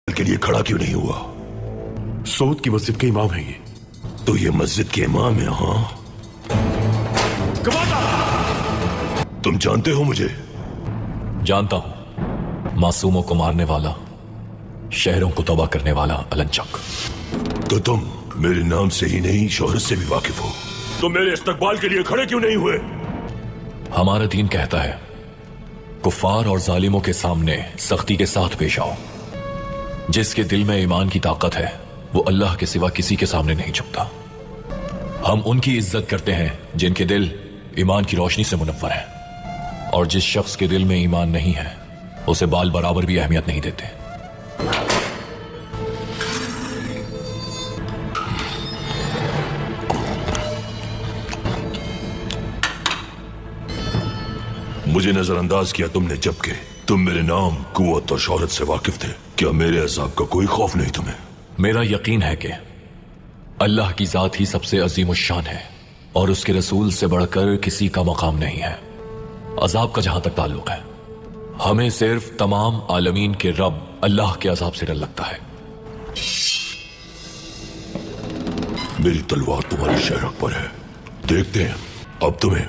کے لیے کھڑا کیوں نہیں ہوا؟ سعود کی مسجد کے امام ہیں یہ. تو یہ مسجد کے امام ہیں؟ ہاں، تم جانتے ہو مجھے؟ جانتا ہوں، معصوموں کو مارنے والا، شہروں کو تباہ کرنے والا النچک. تو تم میرے نام سے ہی نہیں شہرت سے بھی واقف ہو، تو میرے استقبال کے لیے کھڑے کیوں نہیں ہوئے؟ ہمارا دین کہتا ہے کفار اور ظالموں کے سامنے سختی کے ساتھ پیش آؤ. جس کے دل میں ایمان کی طاقت ہے وہ اللہ کے سوا کسی کے سامنے نہیں جھکتا. ہم ان کی عزت کرتے ہیں جن کے دل ایمان کی روشنی سے منور ہیں، اور جس شخص کے دل میں ایمان نہیں ہے اسے بال برابر بھی اہمیت نہیں دیتے. مجھے نظر انداز کیا تم نے، جبکہ تم میرے نام، قوت اور شہرت سے واقف تھے. کیا میرے عذاب کا کوئی خوف نہیں تمہیں؟ میرا یقین ہے کہ اللہ کی ذات ہی سب سے عظیم الشان ہے اور اس کے رسول سے بڑھ کر کسی کا مقام نہیں ہے. عذاب کا جہاں تک تعلق ہے، ہمیں صرف تمام عالمین کے رب اللہ کے عذاب سے ڈر لگتا ہے. میری تلوار تمہاری شہرت پر ہے، دیکھتے ہیں اب تمہیں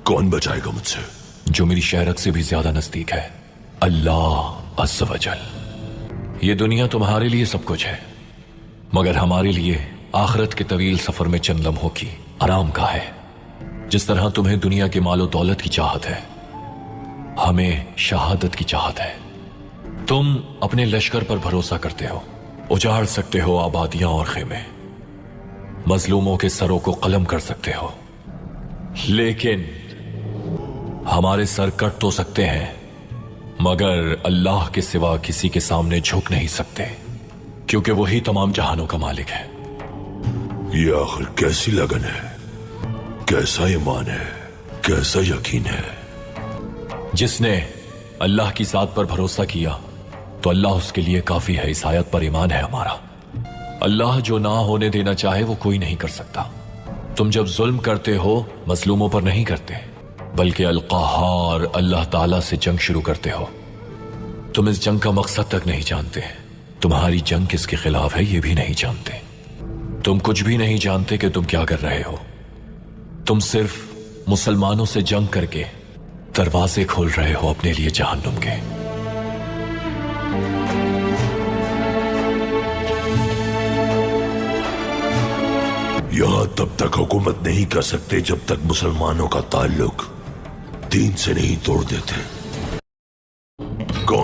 کون بچائے گا مجھ سے. جو میری شہرت سے بھی زیادہ نزدیک ہے، اللہ عز و جل. یہ دنیا تمہارے لیے سب کچھ ہے، مگر ہمارے لیے آخرت کے طویل سفر میں چند لمحوں کی آرام گاہ ہے. جس طرح تمہیں دنیا کے مال و دولت کی چاہت ہے، ہمیں شہادت کی چاہت ہے. تم اپنے لشکر پر بھروسہ کرتے ہو، اجاڑ سکتے ہو آبادیاں اور خیمے، مظلوموں کے سروں کو قلم کر سکتے ہو، لیکن ہمارے سر کٹ تو سکتے ہیں مگر اللہ کے سوا کسی کے سامنے جھک نہیں سکتے، کیونکہ وہی تمام جہانوں کا مالک ہے. یہ آخر کیسی لگن ہے، کیسا ایمان ہے، کیسا یقین ہے؟ جس نے اللہ کی ذات پر بھروسہ کیا تو اللہ اس کے لیے کافی ہے. اس آیت پر ایمان ہے ہمارا. اللہ جو نہ ہونے دینا چاہے وہ کوئی نہیں کر سکتا. تم جب ظلم کرتے ہو مظلوموں پر نہیں کرتے، بلکہ القہار اللہ تعالیٰ سے جنگ شروع کرتے ہو. تم اس جنگ کا مقصد تک نہیں جانتے، تمہاری جنگ کس کے خلاف ہے یہ بھی نہیں جانتے. تم کچھ بھی نہیں جانتے کہ تم کیا کر رہے ہو. تم صرف مسلمانوں سے جنگ کر کے دروازے کھول رہے ہو اپنے لیے جہنم کے. یہاں تب تک حکومت نہیں کر سکتے جب تک مسلمانوں کا تعلق دین سے نہیں توڑ دیتے.